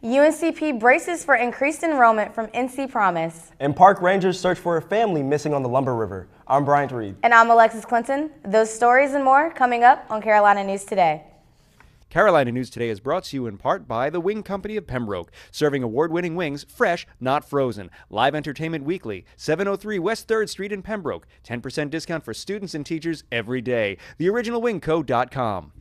UNCP braces for increased enrollment from NC Promise. And park rangers search for a family missing on the Lumber River. I'm Bryant Reed. And I'm Alexis Clinton. Those stories and more coming up on Carolina News Today. Carolina News Today is brought to you in part by the Wing Company of Pembroke, serving award-winning wings fresh, not frozen. Live entertainment weekly, 703 West 3rd Street in Pembroke. 10% discount for students and teachers every day. TheOriginalWingCo.com.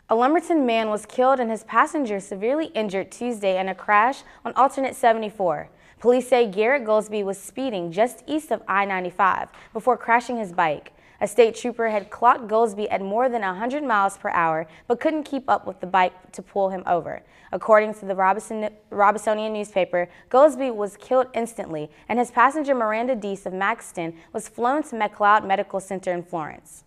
A Lumberton man was killed and his passenger severely injured Tuesday in a crash on alternate 74. Police say Garrett Goldsby was speeding just east of I-95 before crashing his bike. A state trooper had clocked Goldsby at more than 100 miles per hour but couldn't keep up with the bike to pull him over. According to the Robisonian newspaper, Goldsby was killed instantly and his passenger Miranda Deese of Maxton was flown to McLeod Medical Center in Florence.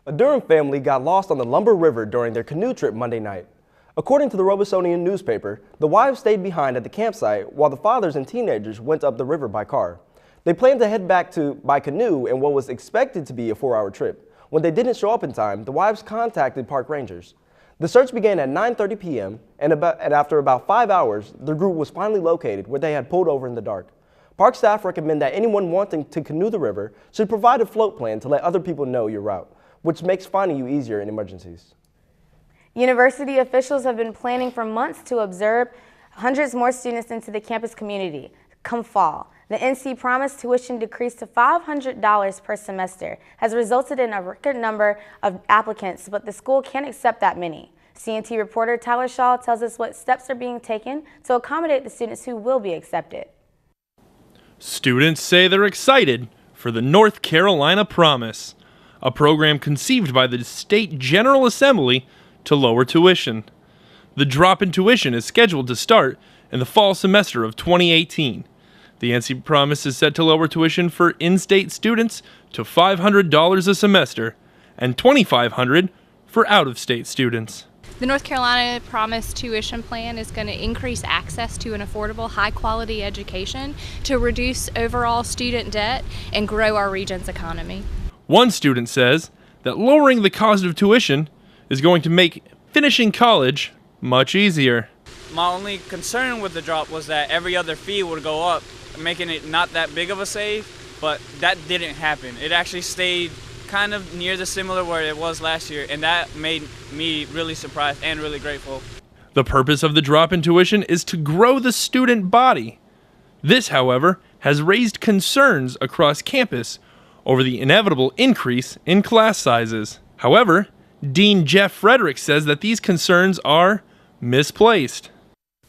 A Durham family got lost on the Lumber River during their canoe trip Monday night. According to the Robisonian newspaper, the wives stayed behind at the campsite while the fathers and teenagers went up the river by car. They planned to head back by canoe in what was expected to be a 4-hour trip. When they didn't show up in time, the wives contacted park rangers. The search began at 9:30 p.m. and after about 5 hours, the group was finally located where they had pulled over in the dark. Park staff recommend that anyone wanting to canoe the river should provide a float plan to let other people know your route, which makes finding you easier in emergencies. University officials have been planning for months to absorb hundreds more students into the campus community. Come fall, the NC Promise tuition decrease to $500 per semester has resulted in a record number of applicants, but the school can't accept that many. CNT reporter Tyler Shaw tells us what steps are being taken to accommodate the students who will be accepted. Students say they're excited for the North Carolina Promise, a program conceived by the State General Assembly to lower tuition. The drop in tuition is scheduled to start in the fall semester of 2018. The NC Promise is set to lower tuition for in-state students to $500 a semester and $2,500 for out-of-state students. The North Carolina Promise tuition plan is going to increase access to an affordable, high-quality education to reduce overall student debt and grow our region's economy. One student says that lowering the cost of tuition is going to make finishing college much easier. My only concern with the drop was that every other fee would go up, making it not that big of a save, but that didn't happen. It actually stayed kind of near the similar where it was last year, and that made me really surprised and really grateful. The purpose of the drop in tuition is to grow the student body. This, however, has raised concerns across campus over the inevitable increase in class sizes. However, Dean Jeff Frederick says that these concerns are misplaced.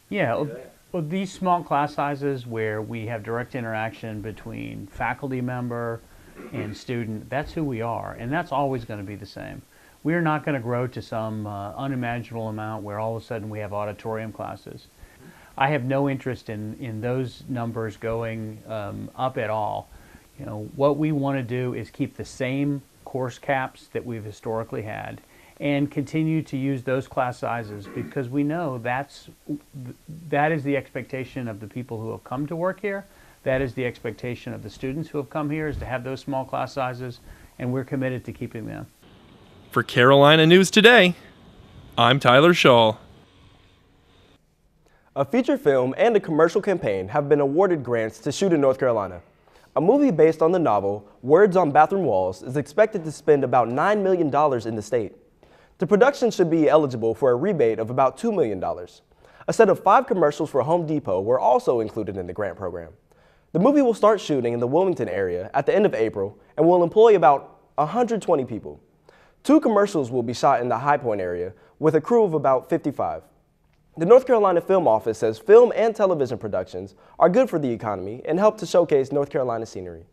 Yeah, well, these small class sizes where we have direct interaction between faculty member and student, that's who we are, and that's always going to be the same. We're not going to grow to some unimaginable amount where all of a sudden we have auditorium classes. I have no interest in those numbers going up at all. You know, what we want to do is keep the same course caps that we've historically had and continue to use those class sizes because we know that is the expectation of the people who have come to work here. That is the expectation of the students who have come here, is to have those small class sizes, and we're committed to keeping them. For Carolina News Today, I'm Tyler Shaw. A feature film and a commercial campaign have been awarded grants to shoot in North Carolina. A movie based on the novel, Words on Bathroom Walls, is expected to spend about $9 million in the state. The production should be eligible for a rebate of about $2 million. A set of 5 commercials for Home Depot were also included in the grant program. The movie will start shooting in the Wilmington area at the end of April and will employ about 120 people. 2 commercials will be shot in the High Point area with a crew of about 55. The North Carolina Film Office says film and television productions are good for the economy and help to showcase North Carolina scenery.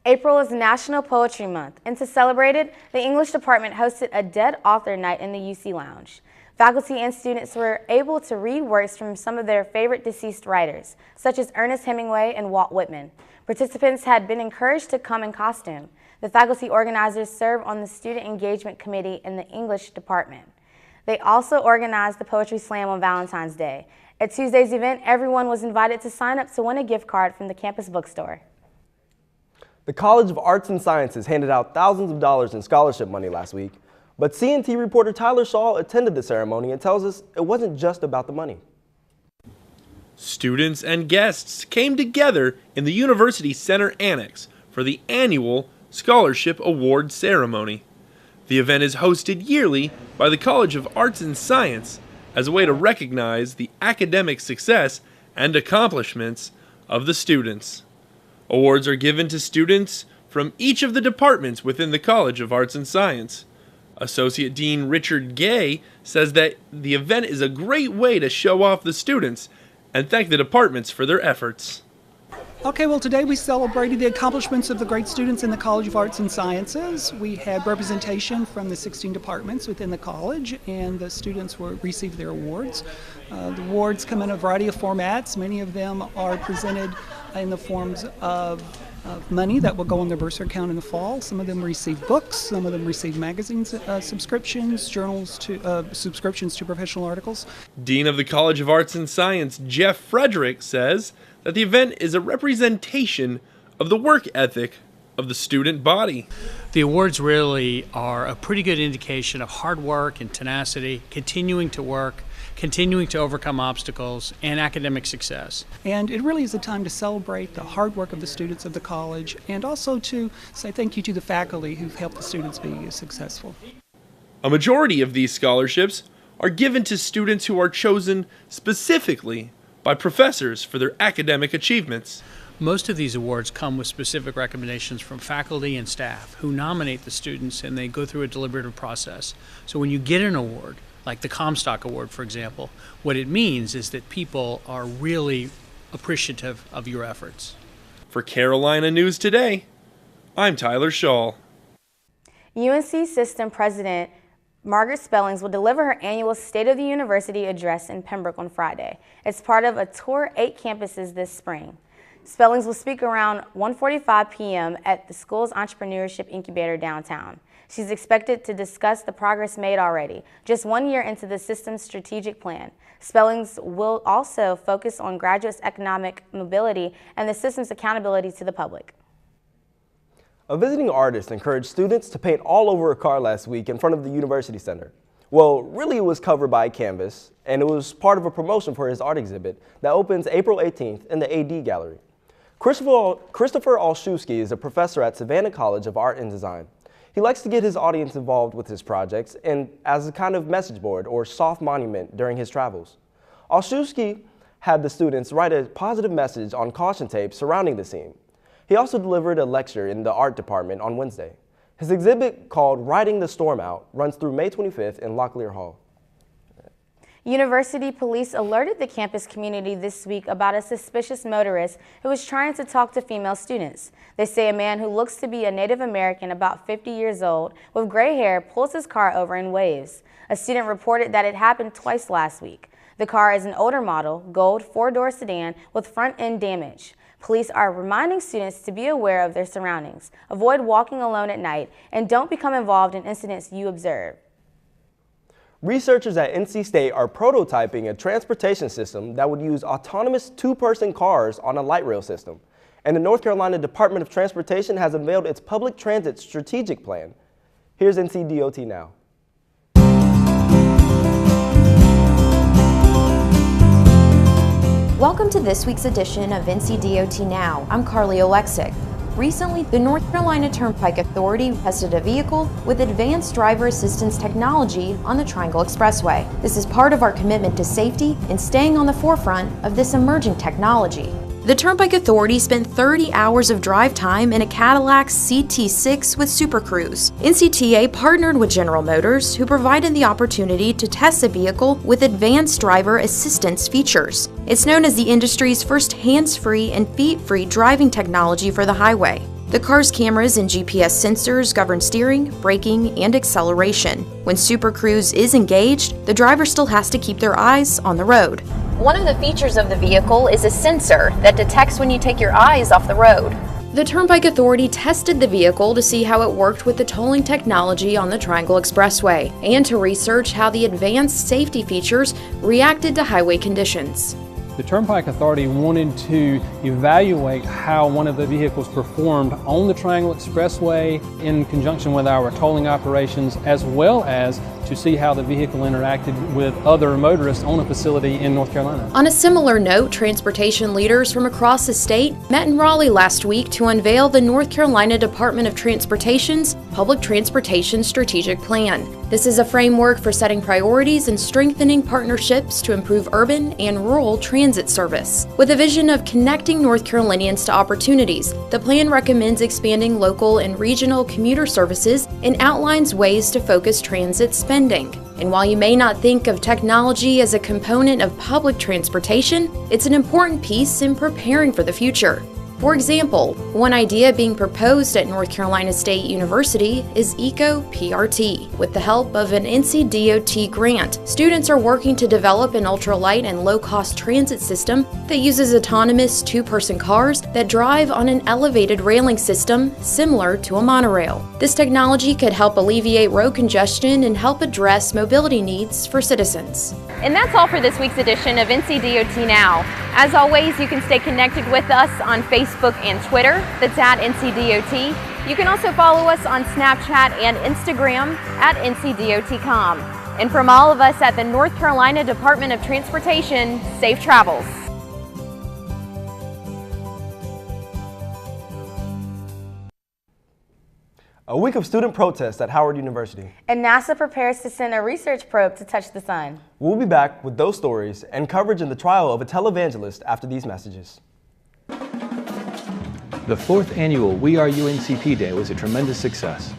April is National Poetry Month, and to celebrate it, the English department hosted a Dead Author Night in the UC Lounge. Faculty and students were able to read works from some of their favorite deceased writers, such as Ernest Hemingway and Walt Whitman. Participants had been encouraged to come in costume. The faculty organizers serve on the Student Engagement Committee in the English department. They also organized the Poetry Slam on Valentine's Day. At Tuesday's event, everyone was invited to sign up to win a gift card from the campus bookstore. The College of Arts and Sciences handed out thousands of dollars in scholarship money last week, but CNT reporter Tyler Shaw attended the ceremony and tells us it wasn't just about the money. Students and guests came together in the University Center Annex for the annual Scholarship Award Ceremony. The event is hosted yearly by the College of Arts and Science as a way to recognize the academic success and accomplishments of the students. Awards are given to students from each of the departments within the College of Arts and Science. Associate Dean Richard Gay says that the event is a great way to show off the students and thank the departments for their efforts. Okay, well today we celebrated the accomplishments of the great students in the College of Arts and Sciences. We had representation from the 16 departments within the college, and the students received their awards. The awards come in a variety of formats. Many of them are presented in the forms of money that will go on their bursar account in the fall. Some of them receive books, some of them receive magazines, subscriptions, journals, subscriptions to professional articles. Dean of the College of Arts and Science, Jeff Frederick, says that the event is a representation of the work ethic of the student body. The awards really are a pretty good indication of hard work and tenacity, continuing to work, continuing to overcome obstacles, and academic success. And it really is a time to celebrate the hard work of the students of the college, and also to say thank you to the faculty who've helped the students be successful. A majority of these scholarships are given to students who are chosen specifically by professors for their academic achievements. Most of these awards come with specific recommendations from faculty and staff who nominate the students, and they go through a deliberative process. So when you get an award, like the Comstock Award, for example, what it means is that people are really appreciative of your efforts. For Carolina News Today, I'm Tyler Shaw. UNC System President Margaret Spellings will deliver her annual State of the University address in Pembroke on Friday. It's part of a tour 8 campuses this spring. Spellings will speak around 1:45 p.m. at the school's entrepreneurship incubator downtown. She's expected to discuss the progress made already, just 1 year into the system's strategic plan. Spellings will also focus on graduates' economic mobility and the system's accountability to the public. A visiting artist encouraged students to paint all over a car last week in front of the University Center. Well, really it was covered by a canvas, and it was part of a promotion for his art exhibit that opens April 18th in the AD Gallery. Christopher Olszewski is a professor at Savannah College of Art and Design. He likes to get his audience involved with his projects and as a kind of message board or soft monument during his travels. Olszewski had the students write a positive message on caution tape surrounding the scene. He also delivered a lecture in the art department on Wednesday. His exhibit, called Riding the Storm Out, runs through May 25th in Locklear Hall. University police alerted the campus community this week about a suspicious motorist who was trying to talk to female students. They say a man who looks to be a Native American, about 50 years old, with gray hair, pulls his car over and waves. A student reported that it happened twice last week. The car is an older model, gold 4-door sedan with front end damage. Police are reminding students to be aware of their surroundings, avoid walking alone at night, and don't become involved in incidents you observe. Researchers at NC State are prototyping a transportation system that would use autonomous 2-person cars on a light rail system. And the North Carolina Department of Transportation has unveiled its public transit strategic plan. Here's NCDOT now. Welcome to this week's edition of NCDOT Now. I'm Carly Oleksic. Recently, the North Carolina Turnpike Authority tested a vehicle with advanced driver assistance technology on the Triangle Expressway. This is part of our commitment to safety and staying on the forefront of this emerging technology. The Turnpike Authority spent 30 hours of drive time in a Cadillac CT6 with Super Cruise. NCTA partnered with General Motors, who provided the opportunity to test a vehicle with advanced driver assistance features. It's known as the industry's first hands-free and feet-free driving technology for the highway. The car's cameras and GPS sensors govern steering, braking, and acceleration. When Super Cruise is engaged, the driver still has to keep their eyes on the road. One of the features of the vehicle is a sensor that detects when you take your eyes off the road. The Turnpike Authority tested the vehicle to see how it worked with the tolling technology on the Triangle Expressway and to research how the advanced safety features reacted to highway conditions. The Turnpike Authority wanted to evaluate how one of the vehicles performed on the Triangle Expressway in conjunction with our tolling operations, as well as to see how the vehicle interacted with other motorists on a facility in North Carolina. On a similar note, transportation leaders from across the state met in Raleigh last week to unveil the North Carolina Department of Transportation's Public Transportation Strategic Plan. This is a framework for setting priorities and strengthening partnerships to improve urban and rural transit service. With a vision of connecting North Carolinians to opportunities, the plan recommends expanding local and regional commuter services and outlines ways to focus transit spending. And while you may not think of technology as a component of public transportation, it's an important piece in preparing for the future. For example, one idea being proposed at North Carolina State University is Eco-PRT. With the help of an NCDOT grant, students are working to develop an ultralight and low-cost transit system that uses autonomous two-person cars that drive on an elevated railing system similar to a monorail. This technology could help alleviate road congestion and help address mobility needs for citizens. And that's all for this week's edition of NCDOT Now. As always, you can stay connected with us on Facebook and Twitter. That's at NCDOT. You can also follow us on Snapchat and Instagram at NCDOT.com. And from all of us at the North Carolina Department of Transportation, safe travels. A week of student protests at Howard University. And NASA prepares to send a research probe to touch the sun. We'll be back with those stories and coverage in the trial of a televangelist after these messages. The 4th annual We Are UNCP Day was a tremendous success.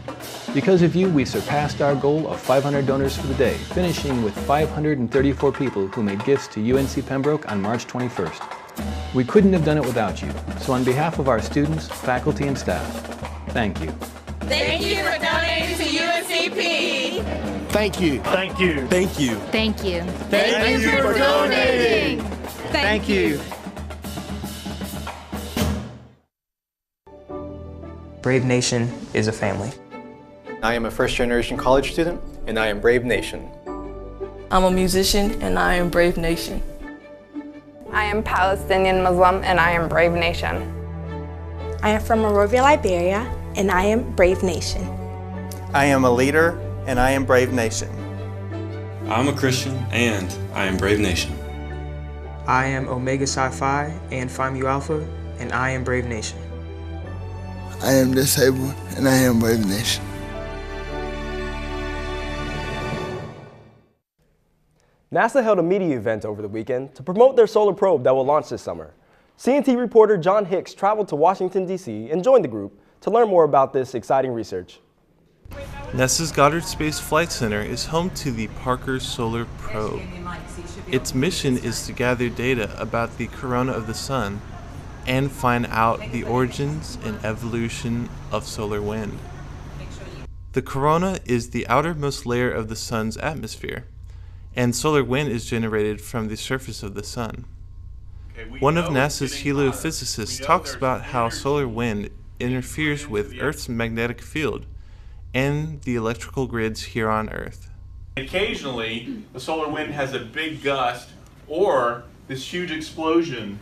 Because of you, we surpassed our goal of 500 donors for the day, finishing with 534 people who made gifts to UNC Pembroke on March 21st. We couldn't have done it without you, so on behalf of our students, faculty, and staff, thank you. Thank you for donating to UNCP. Thank you. Thank you. Thank you. Thank you. Thank you for donating. Thank you. Brave Nation is a family. I am a first-generation college student, and I am Brave Nation. I'm a musician, and I am Brave Nation. I am Palestinian Muslim, and I am Brave Nation. I am from Monrovia, Liberia, and I am Brave Nation. I am a leader, and I am Brave Nation. I'm a Christian, and I am Brave Nation. I am Omega Psi Phi and Phi Mu Alpha, and I am Brave Nation. I am disabled, and I am Brave Nation. NASA held a media event over the weekend to promote their solar probe that will launch this summer. CNT reporter John Hicks traveled to Washington, D.C. and joined the group to learn more about this exciting research. NASA's Goddard Space Flight Center is home to the Parker Solar Probe. Its mission is to gather data about the corona of the sun and find out the origins and evolution of solar wind. The corona is the outermost layer of the sun's atmosphere, and solar wind is generated from the surface of the sun. One of NASA's heliophysicists talks about how solar wind interferes with Earth's magnetic field and the electrical grids here on Earth. Occasionally, the solar wind has a big gust or this huge explosion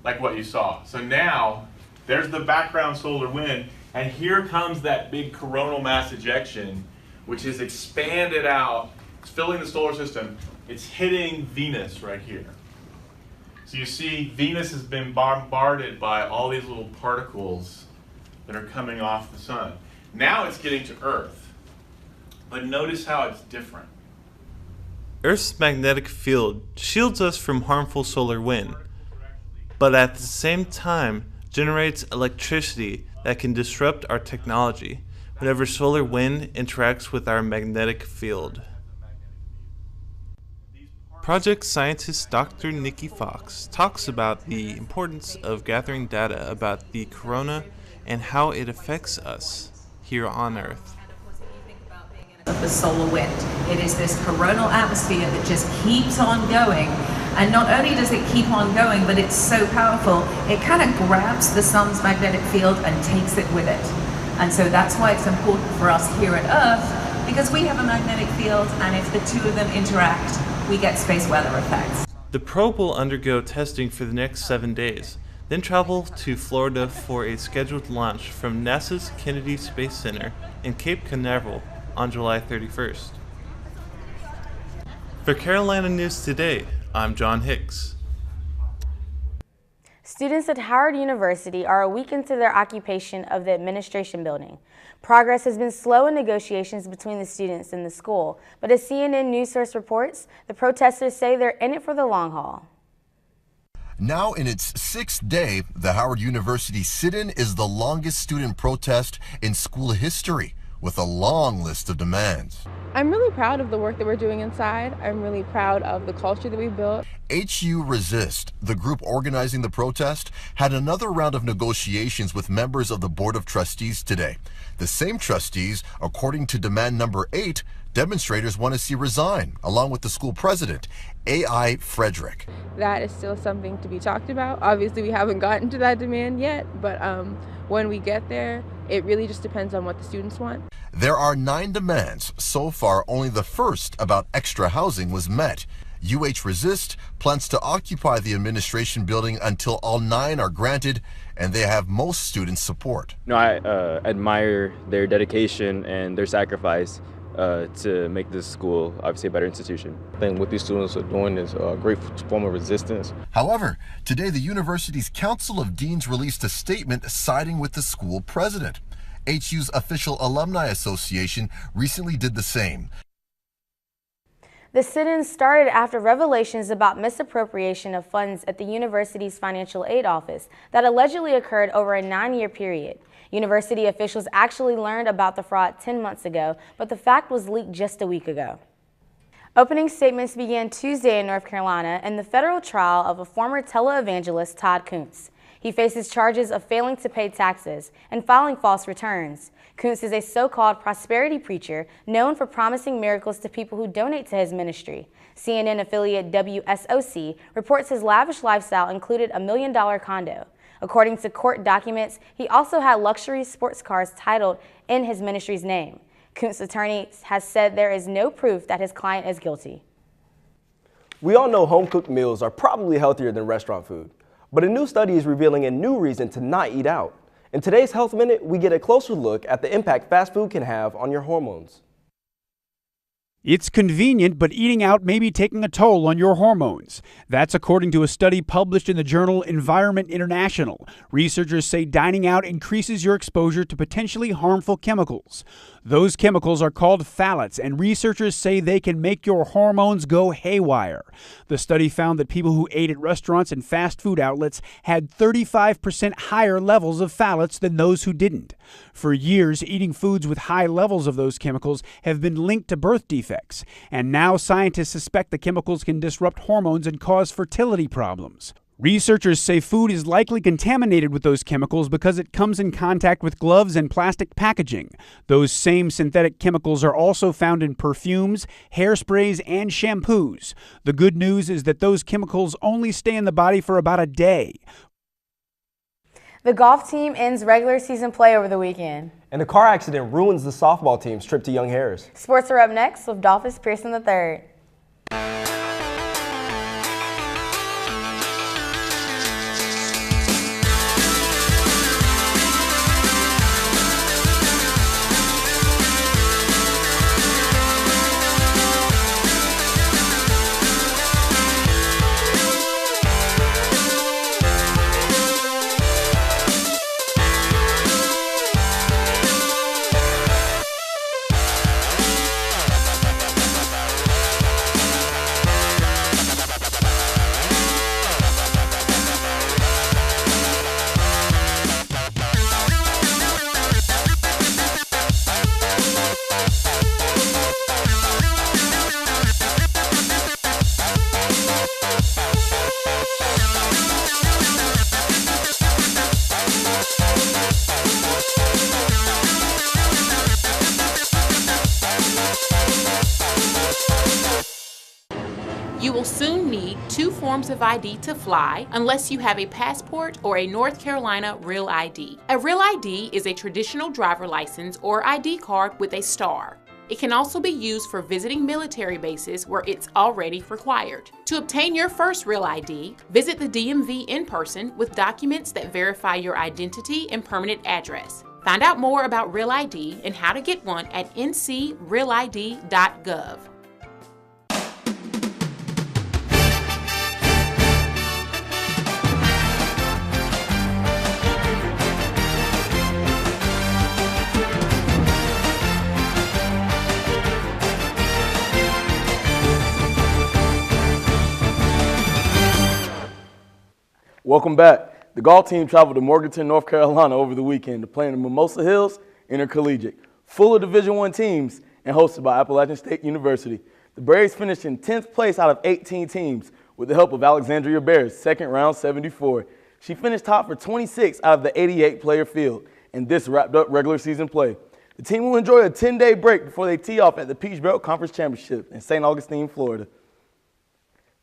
like what you saw. So now, there's the background solar wind, and here comes that big coronal mass ejection, which is expanded out, it's filling the solar system. It's hitting Venus right here. So you see, Venus has been bombarded by all these little particles that are coming off the sun. Now it's getting to Earth, but notice how it's different. Earth's magnetic field shields us from harmful solar wind, but at the same time generates electricity that can disrupt our technology whenever solar wind interacts with our magnetic field. Project scientist Dr. Nikki Fox talks about the importance of gathering data about the corona and how it affects us here on Earth. the solar wind. It is this coronal atmosphere that just keeps on going. And not only does it keep on going, but it's so powerful, it kind of grabs the sun's magnetic field and takes it with it. And so that's why it's important for us here at Earth, because we have a magnetic field, and if the two of them interact, we get space weather effects. The probe will undergo testing for the next 7 days, then travel to Florida for a scheduled launch from NASA's Kennedy Space Center in Cape Canaveral on July 31st. For Carolina News Today, I'm John Hicks. Students at Howard University are a week into their occupation of the administration building. Progress has been slow in negotiations between the students and the school, but as CNN news source reports, the protesters say they're in it for the long haul. Now in its 6th day, the Howard University sit-in is the longest student protest in school history, with a long list of demands. I'm really proud of the work that we're doing inside. I'm really proud of the culture that we built. HU Resist, the group organizing the protest, had another round of negotiations with members of the Board of Trustees today. The same trustees, according to demand number 8, demonstrators want to see resign, along with the school president, A.I. Frederick. That is still something to be talked about. Obviously, we haven't gotten to that demand yet, but when we get there, it really just depends on what the students want. There are 9 demands. So far, only the first, about extra housing, was met. UH Resist plans to occupy the administration building until all 9 are granted, and they have most students' support. I admire their dedication and their sacrifice to make this school obviously a better institution. I think what these students are doing is a great form of resistance. However, today the university's Council of Deans released a statement siding with the school president. HU's official alumni association recently did the same. The sit-in started after revelations about misappropriation of funds at the university's financial aid office that allegedly occurred over a 9-year period. University officials actually learned about the fraud 10 months ago, but the fact was leaked just a week ago. Opening statements began Tuesday in North Carolina in the federal trial of a former televangelist, Todd Kuntz. He faces charges of failing to pay taxes and filing false returns. Kuntz is a so-called prosperity preacher known for promising miracles to people who donate to his ministry. CNN affiliate WSOC reports his lavish lifestyle included a $1 million condo. According to court documents, he also had luxury sports cars titled in his ministry's name. Kuntz's attorney has said there is no proof that his client is guilty. We all know home-cooked meals are probably healthier than restaurant food, but a new study is revealing a new reason to not eat out. In today's Health Minute, we get a closer look at the impact fast food can have on your hormones. It's convenient, but eating out may be taking a toll on your hormones. That's according to a study published in the journal Environment International. Researchers say dining out increases your exposure to potentially harmful chemicals. Those chemicals are called phthalates, and researchers say they can make your hormones go haywire. The study found that people who ate at restaurants and fast food outlets had 35% higher levels of phthalates than those who didn't. For years, eating foods with high levels of those chemicals have been linked to birth defects, and now scientists suspect the chemicals can disrupt hormones and cause fertility problems. Researchers say food is likely contaminated with those chemicals because it comes in contact with gloves and plastic packaging. Those same synthetic chemicals are also found in perfumes, hairsprays, and shampoos. The good news is that those chemicals only stay in the body for about a day. The golf team ends regular season play over the weekend. And a car accident ruins the softball team's trip to Young Harris. Sports are up next with Dolphus Pearson III. You will soon need 2 forms of ID to fly unless you have a passport or a North Carolina Real ID. A Real ID is a traditional driver license or ID card with a star. It can also be used for visiting military bases where it's already required. To obtain your first Real ID, visit the DMV in person with documents that verify your identity and permanent address. Find out more about Real ID and how to get one at ncrealid.gov. Welcome back. The golf team traveled to Morganton, North Carolina over the weekend to play in the Mimosa Hills Intercollegiate, full of Division I teams and hosted by Appalachian State University. The Braves finished in 10th place out of 18 teams with the help of Alexandria Bears, second round 74. She finished top for 26 out of the 88-player field, and this wrapped up regular season play. The team will enjoy a 10-day break before they tee off at the Peach Belt Conference Championship in St. Augustine, Florida.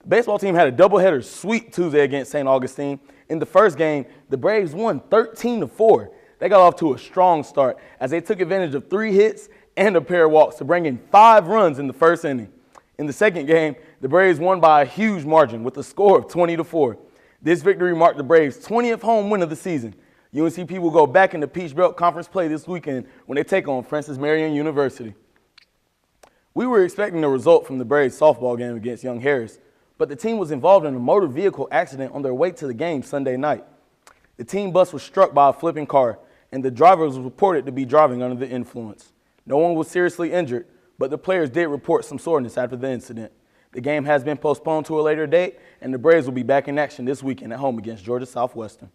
The baseball team had a doubleheader sweep Tuesday against St. Augustine. In the first game, the Braves won 13-4. They got off to a strong start as they took advantage of 3 hits and a pair of walks to bring in 5 runs in the first inning. In the second game, the Braves won by a huge margin with a score of 20-4. This victory marked the Braves' 20th home win of the season. UNCP will go back into Peach Belt Conference play this weekend when they take on Francis Marion University. We were expecting a result from the Braves softball game against Young Harris, but the team was involved in a motor vehicle accident on their way to the game Sunday night. The team bus was struck by a flipping car, and the driver was reported to be driving under the influence. No one was seriously injured, but the players did report some soreness after the incident. The game has been postponed to a later date, and the Braves will be back in action this weekend at home against Georgia Southwestern.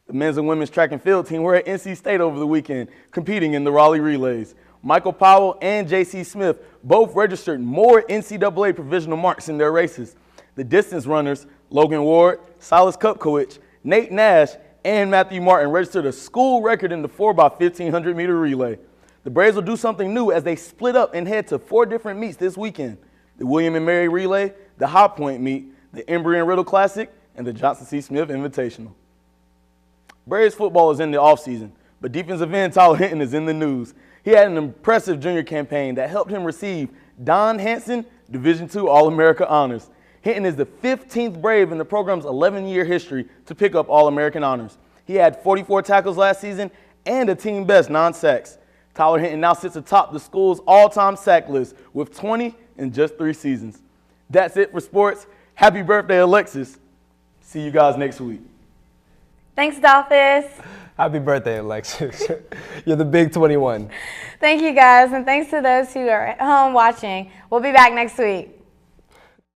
The men's and women's track and field team were at NC State over the weekend, competing in the Raleigh Relays. Michael Powell and J.C. Smith both registered more NCAA provisional marks in their races. The distance runners, Logan Ward, Silas Kupkowicz, Nate Nash, and Matthew Martin registered a school record in the 4x1500 meter relay. The Braves will do something new as they split up and head to 4 different meets this weekend: the William and Mary Relay, the High Point Meet, the Embry and Riddle Classic, and the Johnson C. Smith Invitational. Braves football is in the offseason, but defensive end Tyler Hinton is in the news. He had an impressive junior campaign that helped him receive Don Hanson Division II All-America honors. Hinton is the 15th Brave in the program's 11-year history to pick up All-American honors. He had 44 tackles last season and a team best 9 sacks. Tyler Hinton now sits atop the school's all-time sack list with 20 in just 3 seasons. That's it for sports. Happy birthday, Alexis. See you guys next week. Thanks, Dolphus. Happy birthday, Alexis. You're the big 21. Thank you, guys, and thanks to those who are at home watching. We'll be back next week.